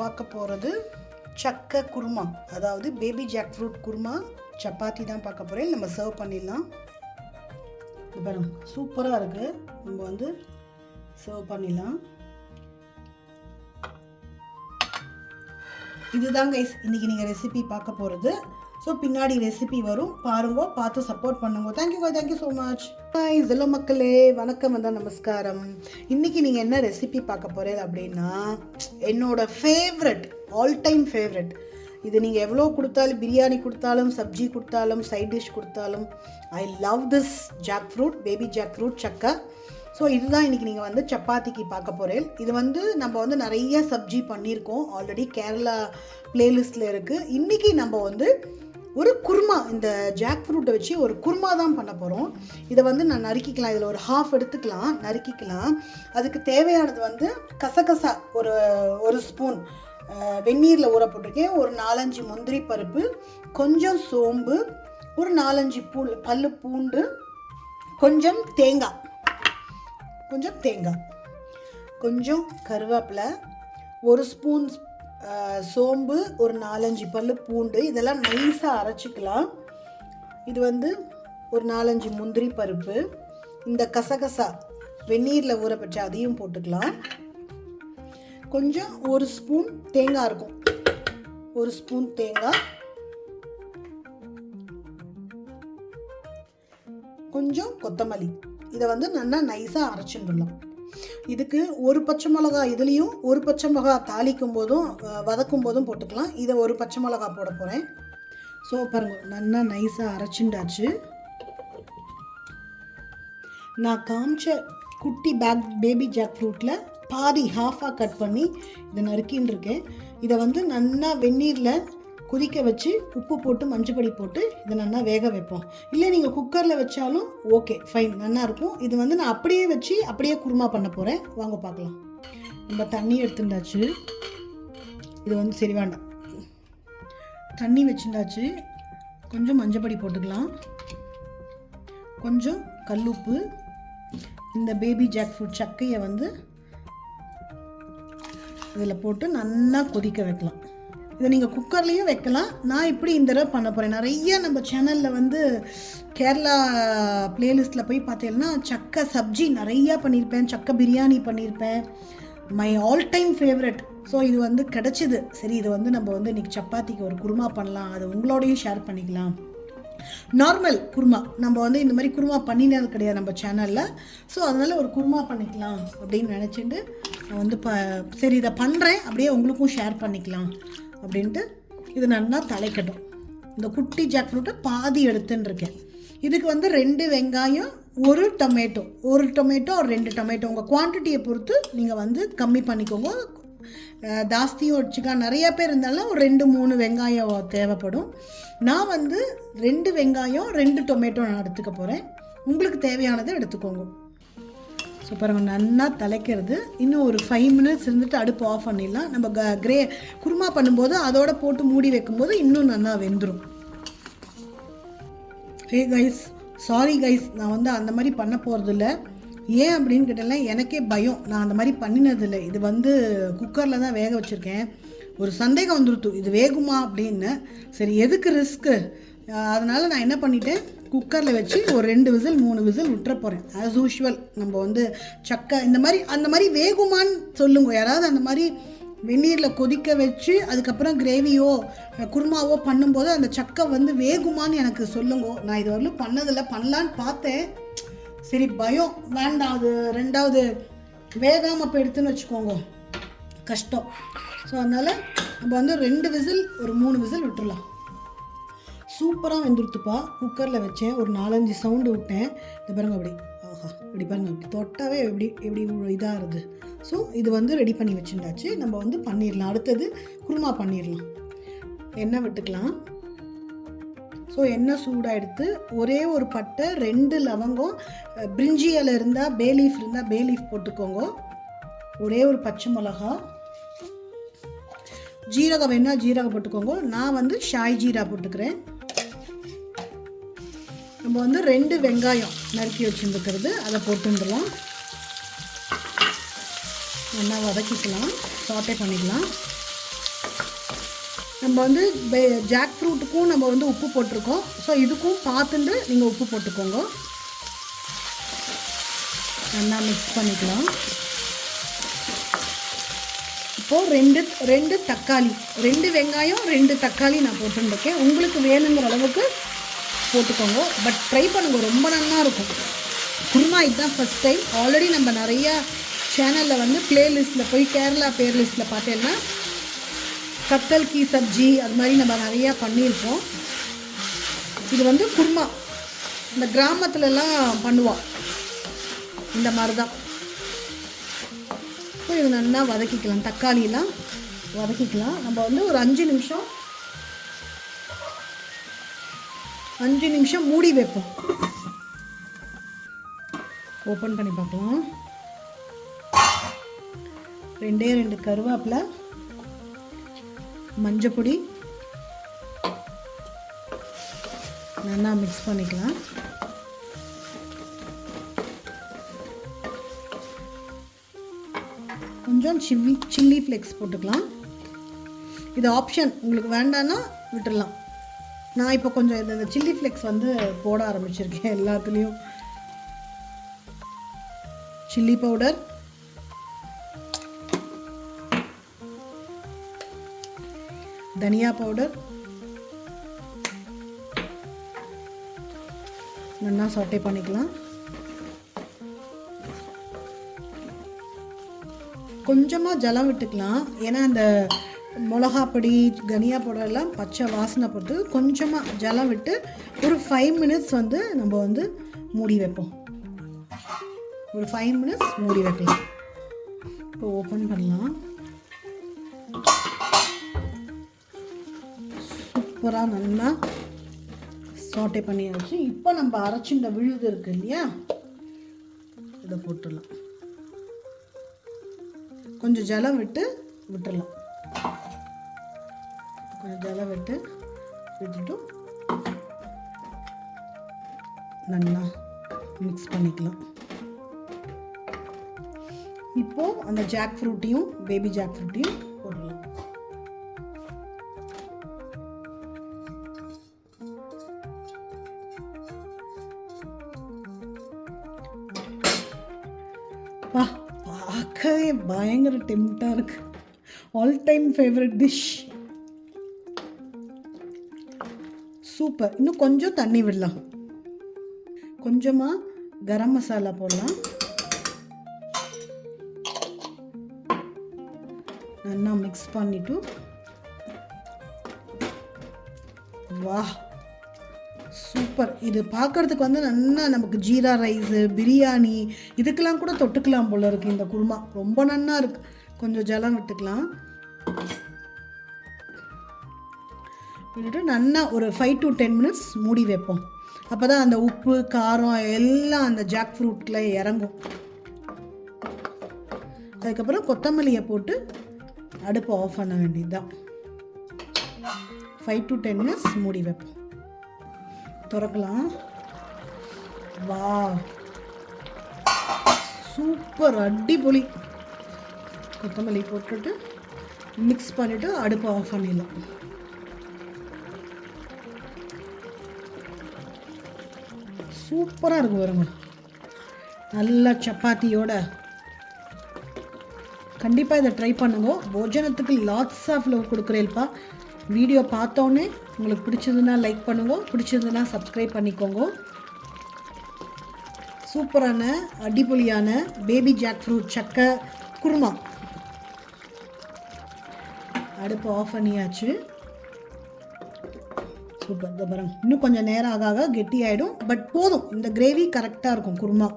பார்க்க போகிறது சக்கை குருமா, அதாவது baby jackfruit kurma chapati தான் பார்க்க போகிறேன். நம்ம சர்வ் பண்ணிடலாம். பாருங்க சூப்பராக இருக்குது. நம்ம வந்து சர்வ் பண்ணிடலாம். இதுதான் கைஸ் இன்றைக்கி நீங்கள் ரெசிபி பார்க்க போகிறது. ஸோ பின்னாடி ரெசிபி வரும், பாருங்க, பார்த்து சப்போர்ட் பண்ணுங்க. Thank you so much guys. Hello மக்களே, வணக்கம் வந்தால் நமஸ்காரம். இன்றைக்கி நீங்கள் என்ன ரெசிபி பார்க்க போகிறது அப்படின்னா, என்னோடய ஃபேவரட், ஆல் டைம் ஃபேவரட். இது நீங்கள் எவ்வளோ கொடுத்தாலும், பிரியாணி கொடுத்தாலும், சப்ஜி கொடுத்தாலும், சைட் டிஷ் கொடுத்தாலும், I love this jackfruit, baby jackfruit சக்கா. ஸோ இதுதான் இன்றைக்கி நீங்கள் வந்து சப்பாத்திக்கு பார்க்க போகிறேன். இது வந்து நம்ம வந்து நிறைய சப்ஜி பண்ணியிருக்கோம் ஆல்ரெடி, கேரளா பிளேலிஸ்ட்டில் இருக்குது. இன்றைக்கி நம்ம வந்து ஒரு குருமா, இந்த ஜாக் ஃப்ரூட்டை வச்சு ஒரு குருமா தான் பண்ண போகிறோம். இதை வந்து நான் நறுக்கிக்கலாம், இதில் ஒரு ஹாஃப் எடுத்துக்கலாம், நறுக்கிக்கலாம். அதுக்கு தேவையானது வந்து கசகசா ஒரு ஸ்பூன் வெந்நீரில் ஊற போட்டிருக்கேன், ஒரு 4-5 முந்திரி பருப்பு, கொஞ்சம் சோம்பு, ஒரு 4-5 பல்லு பூண்டு, கொஞ்சம் தேங்காய், கொஞ்சம் கருவேப்பிலை, ஒரு ஸ்பூன் சோம்பு, ஒரு 4-5 பல்லு பூண்டு. இதெல்லாம் நைஸாக அரைச்சிக்கலாம். இது வந்து ஒரு 4-5 முந்திரி பருப்பு, இந்த கசகசா வெந்நீரில் ஊற வச்சு அதையும் போட்டுக்கலாம். கொஞ்சம் ஒரு ஸ்பூன் தேங்காய் இருக்கும், ஒரு ஸ்பூன் தேங்காய், கொஞ்சம் கொத்தமல்லி. இதை வந்து நல்லா நைஸாக அரைச்சிடலாம். இதுக்கு ஒரு பச்சை மிளகா, இதுலேயும் ஒரு பச்சை மிளகா தாளிக்கும் போதும் வதக்கும் போதும் போட்டுக்கலாம். இதை ஒரு பச்சை மிளகா போட போகிறேன். ஸோ பாருங்கள், நல்லா நைஸாக அரைச்சிண்டாச்சு. நான் காமிச்ச குட்டி பேபி ஜாக் ஃப்ரூட்டில் பாதி ஹாஃபாக கட் பண்ணி இதை நறுக்கின்னு இருக்கேன். இதை வந்து நல்லா வெந்நீரில் கொதிக்க வச்சு உப்பு போட்டு மஞ்சப்பொடி போட்டு இதை நல்லா வேக வைப்போம். இல்லை நீங்கள் குக்கரில் வச்சாலும் ஓகே, ஃபைன், நல்லாயிருக்கும். இது வந்து நான் அப்படியே வச்சு அப்படியே குருமா பண்ண போகிறேன். வாங்க பார்க்கலாம். நம்ம தண்ணி எடுத்துட்டாச்சு. இது வந்து சரி வேண்டாம், தண்ணி வச்சுட்டாச்சு. கொஞ்சம் மஞ்சப்பொடி போட்டுக்கலாம், கொஞ்சம் கல்லுப்பு. இந்த பேபி ஜாக் ஃப்ரூட் சக்கையை வந்து இதில் போட்டு நல்லா கொதிக்க வைக்கலாம். இதை நீங்கள் குக்கர்லேயும் வைக்கலாம். நான் இப்படி இந்த தடவை பண்ண போகிறேன். நிறைய நம்ம சேனலில் வந்து கேரளா பிளேலிஸ்ட்டில் போய் பார்த்தீங்கன்னா சக்கை சப்ஜி நிறையா பண்ணியிருப்பேன், சக்கை பிரியாணி பண்ணியிருப்பேன், my all time favourite. So இது வந்து கிடச்சிது. சரி, இது வந்து நம்ம வந்து இன்றைக்கி சப்பாத்திக்கு ஒரு குருமா பண்ணலாம், அது உங்களோடையும் ஷேர் பண்ணிக்கலாம். நார்மல் குருமா, நம்ம வந்து இந்த மாதிரி குருமா பண்ணினது கிடையாது நம்ம சேனலில். ஸோ அதனால் ஒரு குருமா பண்ணிக்கலாம் அப்படின்னு நினச்சிட்டு நான் வந்து சரி இதை பண்ணுறேன், அப்படியே உங்களுக்கும் ஷேர் பண்ணிக்கலாம் அப்படின்ட்டு இது நல்லா தலைக்கட்டும். இந்த குட்டி ஜாக் ஃப்ரூட்டை பாதி எடுத்துன்னு இருக்கேன். இதுக்கு வந்து 2 வெங்காயம், ஒரு டொமேட்டோ, ஒரு 2 டொமேட்டோ, உங்கள் குவான்டிட்டியை பொறுத்து நீங்கள் வந்து கம்மி பண்ணிக்கோங்க. ஜாஸ்தியும் வச்சுக்கலாம். நிறையா பேர் இருந்தாலும் ஒரு 2-3 வெங்காயம் தேவைப்படும். நான் வந்து 2 வெங்காயம் 2 டொமேட்டோ நான் எடுத்துக்க போகிறேன். உங்களுக்கு தேவையானதை எடுத்துக்கோங்க. ஸோ பாருங்கள், நல்லா தலைக்கிறது. இன்னும் ஒரு 5 மினிட்ஸ் இருந்துட்டு அடுப்பு ஆஃப் பண்ணிடலாம். நம்ம குருமா பண்ணும்போது அதோட போட்டு மூடி வைக்கும்போது இன்னும் நல்லா வெந்துடும். ஹே கைஸ், சாரி கைஸ், நான் வந்து அந்த மாதிரி பண்ண போகிறதில்ல. ஏன் அப்படின்னு கேட்டால எனக்கே பயம், நான் அந்த மாதிரி பண்ணினதில்லை. இது வந்து குக்கரில் தான் வேக வச்சுருக்கேன். ஒரு சந்தேகம் வந்துருத்து, இது வேகுமா அப்படின்னு. சரி, எதுக்கு ரிஸ்க்கு, அதனால் நான் என்ன பண்ணிட்டேன், குக்கரில் வச்சு ஒரு 2 விசில் 3 விசில் விட்டுற போகிறேன். ஆஸ் யூஷுவல் நம்ம வந்து சக்கை அந்த மாதிரி வேகுமான்னு சொல்லுங்க. யாராவது அந்த மாதிரி வெந்நீரில் கொதிக்க வச்சு அதுக்கப்புறம் கிரேவியோ குருமாவோ பண்ணும்போது அந்த சக்கை வந்து வேகுமான்னு எனக்கு சொல்லுங்க. நான் இது வரலும் பண்ணதில்லை, பண்ணலான்னு பார்த்தேன். சரி, பயம் வேண்டாம், அது 2வது வேகாமல் இப்போ எடுத்துன்னு வச்சுக்கோங்க, கஷ்டம். ஸோ அதனால் நம்ம வந்து 2 விசில் ஒரு 3 விசில் விட்டுடலாம். சூப்பராக வெந்துருத்துப்பா. குக்கரில் வச்சேன், ஒரு 4-5 சவுண்டு விட்டேன். இந்த பாருங்க, அப்படி ஆஹா, இப்படி பாருங்க, அப்படி தொட்டாவே எப்படி இதாகுது. ஸோ இது வந்து ரெடி பண்ணி வச்சுட்டாச்சு. நம்ம வந்து பண்ணிடலாம். அடுத்தது குருமா பண்ணிடலாம். எண்ணெய் விட்டுக்கலாம். ஸோ எண்ணெய் சூடாக எடுத்து ஒரே ஒரு பட்டை, 2 லவங்கம், பிரிஞ்சி இலை இருந்தால் பே லீஃப் போட்டுக்கோங்க. ஒரே ஒரு பச்சை மிளகா, ஜீரகம் வேணால் ஜீரகம் போட்டுக்கோங்க. நான் வந்து ஷாய் ஜீரா போட்டுக்கிறேன். நம்ம வந்து 2 வெங்காயம் நறுக்கி வச்சுருக்கிறது அதை போட்டுடலாம். நல்லா வதக்கிக்கலாம், சாட்டே பண்ணிக்கலாம். நம்ம வந்து ஜாக் ஃப்ரூட்டுக்கும் நம்ம வந்து உப்பு போட்டிருக்கோம். ஸோ இதுக்கும் பார்த்துட்டு நீங்கள் உப்பு போட்டுக்கோங்க. நல்லா மிக்ஸ் பண்ணிக்கலாம். இப்போது ரெண்டு தக்காளி, 2 வெங்காயம் 2 தக்காளி நான் போட்டுருக்கேன். உங்களுக்கு வேணுங்கிற அளவுக்கு போட்டுக்கோங்க. பட் ட்ரை பண்ணுங்க, ரொம்ப நல்லா இருக்கும். குருமா இதுதான் ஃபஸ்ட் டைம். ஆல்ரெடி நம்ம நிறையா சேனலில் வந்து ப்ளேலிஸ்ட்டில் போய் கேரளா ப்ளேலிஸ்ட்டில் பார்த்தேன்னா கத்தல் கீ சப்ஜி அது மாதிரி நம்ம நிறையா பண்ணியிருக்கோம். இது வந்து குருமா இந்த கிராமத்துலலாம் பண்ணுவாள் இந்த மாதிரி தான். ஸோ இது நல்லா வதக்கிக்கலாம், தக்காளியெலாம் வதக்கிக்கலாம். நம்ம வந்து ஒரு 5 நிமிஷம் மூடி வைப்போம். ஓப்பன் பண்ணி பார்க்கலாம். 2 கருவேப்பிலை, மஞ்சப்பொடி நல்லா மிக்ஸ் பண்ணிக்கலாம். கொஞ்சம் சில்லி ஃப்ளேக்ஸ் போட்டுக்கலாம். இது ஆப்ஷன், உங்களுக்கு வேண்டான்னா விட்டுடலாம். நான் இப்போ கொஞ்சம் இந்த சில்லி ஃப்ளேக்ஸ் வந்து போட ஆரம்பிச்சிருக்கேன் எல்லாத்துலேயும். சில்லி பவுடர், தனியா பவுடர் நல்லா சாட்டே பண்ணிக்கலாம். கொஞ்சமாக ஜலம் விட்டுக்கலாம். ஏன்னா அந்த மிளகாப்பொடி தனியா பவுடர்லாம் பச்சை வாசனை போட்டு கொஞ்சமாக ஜலம் விட்டு ஒரு 5 மினிட்ஸ் வந்து நம்ம வந்து மூடி வைப்போம். ஒரு 5 மினிட்ஸ் மூடி வைக்கலாம். இப்போ ஓப்பன் பண்ணலாம். சூப்பராக நல்லா சாட்டே பண்ணியாச்சு. இப்போ நம்ம அரைச்சின்ற விழுது இருக்குது இல்லையா, இதை போட்டுடலாம். கொஞ்சம் ஜலம் விட்டுடலாம். கொஞ்சம் ஜலம் விட்டுட்டு நல்லா மிக்ஸ் பண்ணிக்கலாம். இப்போது அந்த ஜாக் ஃப்ரூட்டையும் பேபி ஜாக் ஃப்ரூட்டையும் போடலாம். பார்க்கவே பயங்கர டெம்ப்டாக இருக்கு. All time favourite dish. Super. இன்னும் கொஞ்சம் தண்ணி விடலாம். கொஞ்சமாக கரம் மசாலா போடலாம். நல்லா மிக்ஸ் பண்ணிட்டு வா சூப்பர். இது பார்க்குறதுக்கு வந்து நல்லா நமக்கு ஜீரா ரைஸு பிரியாணி இதுக்கெல்லாம் கூட தொட்டுக்கலாம் போல இருக்குது. இந்த குருமா ரொம்ப நல்லா இருக்குது. கொஞ்சம் ஜலம் விட்டுக்கலாம். விட்டுட்டு நல்லா ஒரு 5 to 10 மினிட்ஸ் மூடி வைப்போம். அப்போ தான் அந்த உப்பு காரம் எல்லாம் அந்த ஜாக் ஃப்ரூட்டில் இறங்கும். அதுக்கப்புறம் கொத்தமல்லியை போட்டு அடுப்பை ஆஃப் பண்ண வேண்டியது தான். 5 to 10 மினிட்ஸ் மூடி வைப்போம். திறக்கலாம். வா சூப்பர், அடிப்பொலி. கொத்தமல்லி போட்டுட்டு மிக்ஸ் பண்ணிவிட்டு அடுப்பை ஆஃப் பண்ணிடலாம். சூப்பராக இருக்கும் பாருங்க. நல்லா சப்பாத்தியோட கண்டிப்பாக இதை ட்ரை பண்ணுங்க. போஜனத்துக்கு லாட்ஸ் ஆஃப் லவ் கொடுக்குறேன்ப்பா. வீடியோ பார்த்தோன்னே உங்களுக்கு பிடிச்சதுன்னா லைக் பண்ணுங்க, பிடிச்சதுன்னா சப்ஸ்கிரைப் பண்ணிக்கோங்க. சூப்பரான அடிப்பொலியான பேபி ஜாக் ஃப்ரூட் சக்கை குருமா. அடுப்பு ஆஃப் பண்ணியாச்சு. சூப்பர். இந்த பாருங்க, இன்னும் கொஞ்சம் நேரம் ஆக கெட்டி ஆகிடும். பட் போதும், இந்த கிரேவி கரெக்டாக இருக்கும். குருமா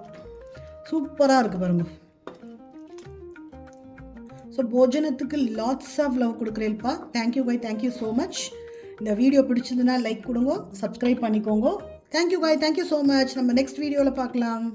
சூப்பராக இருக்குது பாருங்க. ஸோ போஜனத்துக்கு லாட்ஸ் ஆஃப் லவ் கொடுக்குறேன்ப்பா. Thank you guys, thank you so much. இந்த வீடியோ பிடிச்சதுன்னா லைக் கொடுங்க, சப்ஸ்கிரைப் பண்ணிக்கோங்க. Thank you guys, thank you so much. நம்ம நெக்ஸ்ட் வீடியோவில் பார்க்கலாம்.